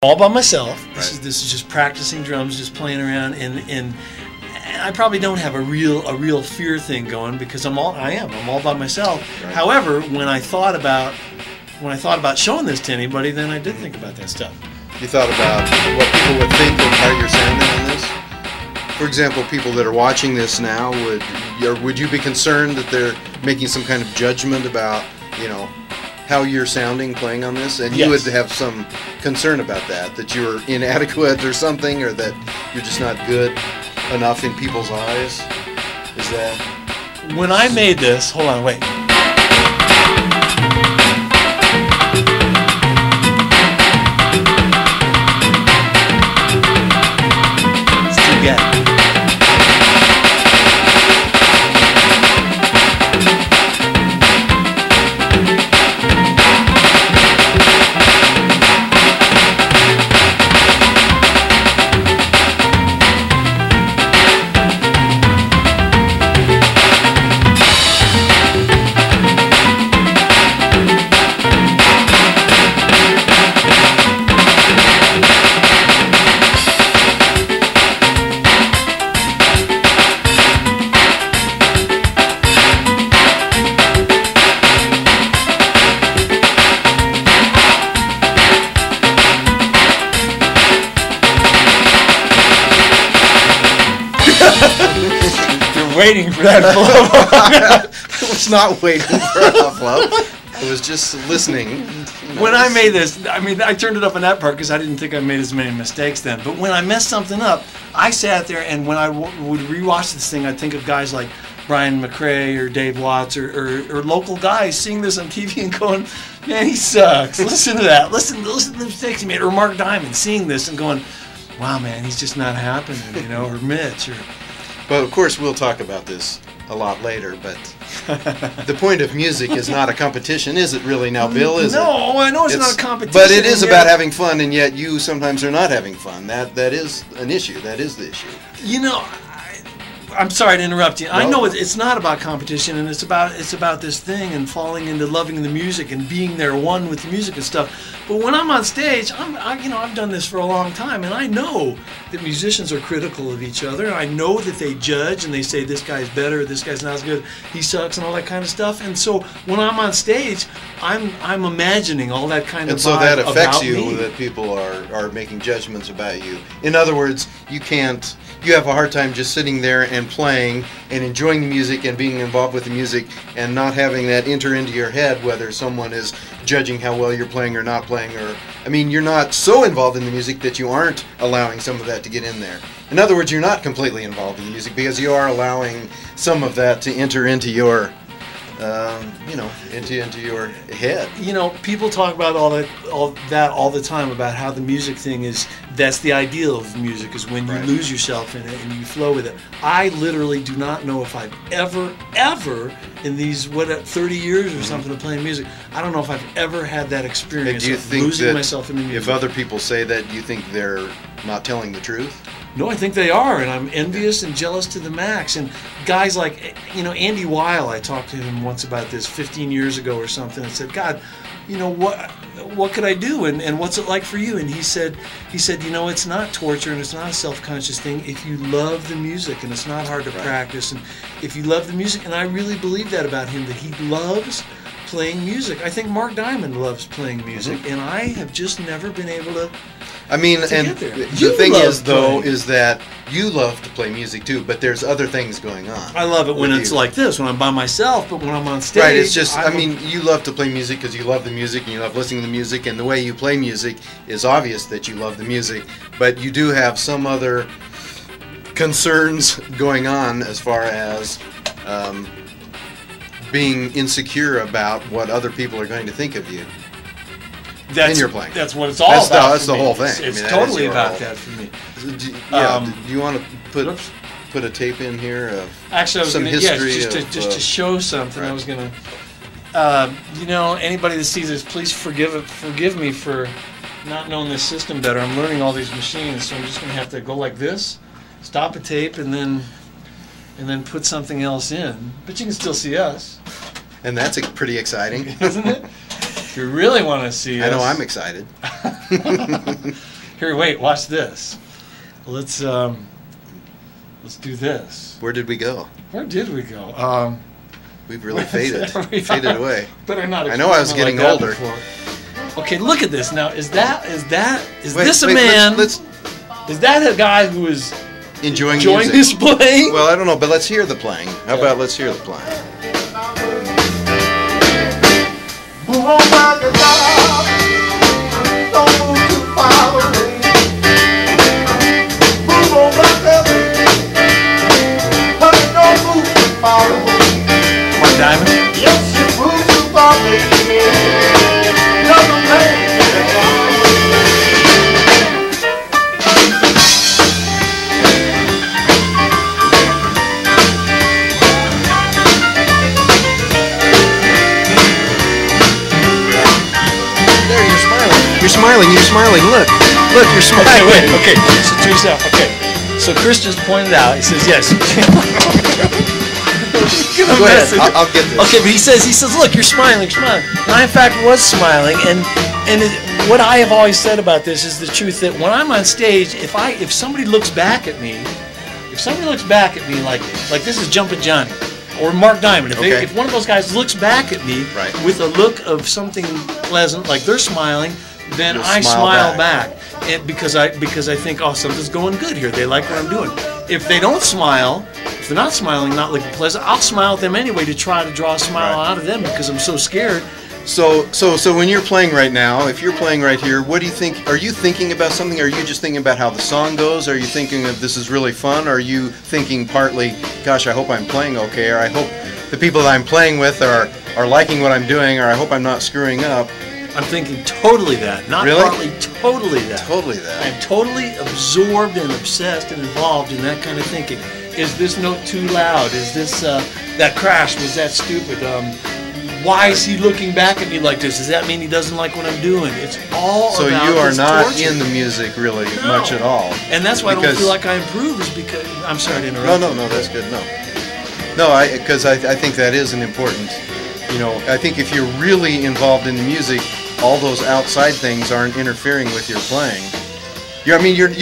all by myself. Right. This is just practicing drums, just playing around, and I probably don't have a real fear thing going because I'm all by myself. Right. However, when I thought about showing this to anybody, then I did think about that stuff. You thought about what people would think of how you're sounding on this? For example, people that are watching this now, would you be concerned that they're making some kind of judgment about, you know, how you're sounding playing on this? And you Yes. would have some concern about that you're inadequate or something, or that you're just not good enough in people's eyes? Is that... When I made this, hold on, wait. Let's do it again. Waiting for that flow. I was not waiting for a flow. I was just listening. When I made this, I mean, I turned it up in that part because I didn't think I made as many mistakes then. But when I messed something up, I sat there, and when I would rewatch this thing, I'd think of guys like Brian McRae or Dave Watts or local guys seeing this on TV and going, man, he sucks. Listen to that. Listen to the mistakes he made. Or Mark Diamond seeing this and going, wow, man, he's just not happening, you know, or Mitch. Well, of course, we'll talk about this a lot later, but the point of music is not a competition, is it really now, Bill? Is no, it? I know it's not a competition. But it is about having fun, and yet you sometimes are not having fun. That is an issue. That is the issue. You know, I'm sorry to interrupt you. I No. know it's not about competition, and it's about this thing and falling into loving the music and being there one with the music and stuff. But when I'm on stage, I've done this for a long time, and I know that musicians are critical of each other. And I know that they judge and they say this guy's better, this guy's not as good, he sucks, and all that kind of stuff. And so when I'm on stage, I'm imagining all that kind of And so vibe that affects about you, me. that people are making judgments about you. In other words, you have a hard time just sitting there and playing and enjoying the music and being involved with the music and not having that enter into your head whether someone is judging how well you're playing or not playing. Or, I mean, you're not so involved in the music that you aren't allowing some of that to get in there. In other words, you're not completely involved in the music because you are allowing some of that to enter into your into your head. You know, people talk about all that all the time about how the music thing that's the ideal of music, is when you Right. lose yourself in it and you flow with it. I literally do not know if I've ever in these 30 years or something of playing music, I don't know if I've ever had that experience Do you of think losing that myself in the music. if other people say that, do you think they're not telling the truth? No, I think they are, and I'm envious and jealous to the max. And guys like, Andy Weil, I talked to him once about this 15 years ago or something, and said, God, what could I do, and what's it like for you? And he said, it's not torture and it's not a self-conscious thing if you love the music, and it's not hard to practice, and if you love the music, and I really believe that about him, that he loves playing music. I think Mark Diamond loves playing music, and I have just never been able to. I mean, to and get there. the You thing love is, though, playing. is that you love to play music too, but there's other things going on. I love it when with it's you. like this, when I'm by myself, but when I'm on stage... Right, it's just, I'm- you love to play music because you love the music and you love listening to the music, and the way you play music is obvious that you love the music, but you do have some other concerns going on as far as being insecure about what other people are going to think of you. That's, you're playing. That's what it's all about. That's for the me. whole thing. It's I mean, that is totally your about whole- that for me. Do you want to Oops. put a tape in here of Actually, I was some going to, history just to show something. I right. was going to, anybody that sees this, please forgive me for not knowing this system better. I'm learning all these machines, so I'm just going to have to go like this, stop a tape, and then put something else in. But you can still see us, and that's pretty exciting. isn't it? If you really want to see I know us, I'm excited. Here, wait, watch this. Let's do this. Where did we go? Where did we go? We've really faded. Faded away. Better not. I know I was getting like older. Okay, look at this. Now, is Wait, this a wait, man? Let's Is that a guy who is enjoying enjoying music. this playing? Well, I don't know, but let's hear the playing. How about let's hear the playing? Move on back and down. Don't move too far away. Move on back and honey, don't move too far away. Mark Diamond. Yes, you move too far away. Doesn't make it far away. There, you're smiling. You're smiling. You're smiling. Look, you're smiling. Okay, wait. Okay, so to yourself. Okay, so Chris just pointed out. He says yes. Give him a Go ahead. message. I'll get this. Okay, but he says, look, you're smiling, you're smiling. And I, in fact, was smiling, and what I have always said about this is the truth that when I'm on stage, if somebody looks back at me, like this is Jumpin' Johnny or Mark Diamond, Okay. if one of those guys looks back at me Right. with a look of something pleasant, like they're smiling, then You'll I smile smile back, and because I think, oh, something's going good here. They like what I'm doing. If they don't smile, if they're not smiling, not looking pleasant, I'll smile at them anyway to try to draw a smile Right. out of them because I'm so scared. So when you're playing right now, if you're playing right here, what do you think? Are you thinking about something? Are you just thinking about how the song goes? Are you thinking of this is really fun? Are you thinking partly, gosh, I hope I'm playing okay, or I hope the people that I'm playing with are liking what I'm doing, or I hope I'm not screwing up? I'm thinking totally that, not Really? partly, totally that. Totally that. I'm totally absorbed and obsessed and involved in that kind of thinking. Is this note too loud? Is this that crash? Was that stupid? Why is he looking back at me like this? Does that mean he doesn't like what I'm doing? It's all So about you are this not torture. in the music really No. much at all. And that's why I don't Because- feel like I improve. Is because I'm sorry to interrupt. No, that's good. No, because I think that is an important. I think if you're really involved in the music, all those outside things aren't interfering with your playing. You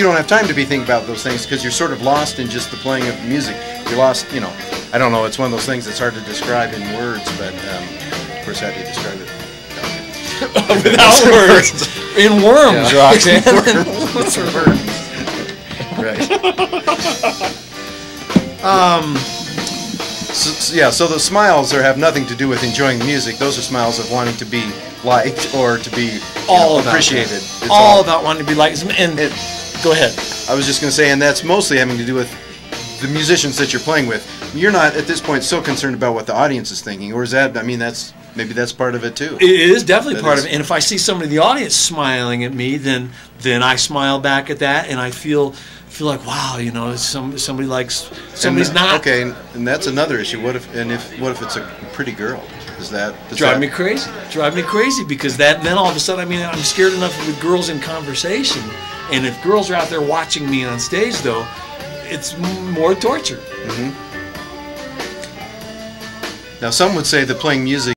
don't have time to be thinking about those things because you're sort of lost in just the playing of the music. You're lost, I don't know, it's one of those things that's hard to describe in words, but of course, how do you describe it? Without words. In worms, Yeah. Roxanne. Words. Right. So the smiles have nothing to do with enjoying the music. Those are smiles of wanting to be liked or to be All about appreciated. that. It's all about wanting to be liked. And go ahead. I was just going to say, and that's mostly having to do with the musicians that you're playing with. You're not at this point so concerned about what the audience is thinking, or is that? Maybe that's part of it too. It is definitely That part is. of it. And if I see somebody in the audience smiling at me, then I smile back at that, and I feel like, wow, somebody likes somebody's And, not. okay, and that's another issue. What if it's a pretty girl? Does Drive me crazy. Drive me crazy because then all of a sudden, I'm scared enough with girls in conversation, and if girls are out there watching me on stage, though, it's more torture. Now, some would say that playing music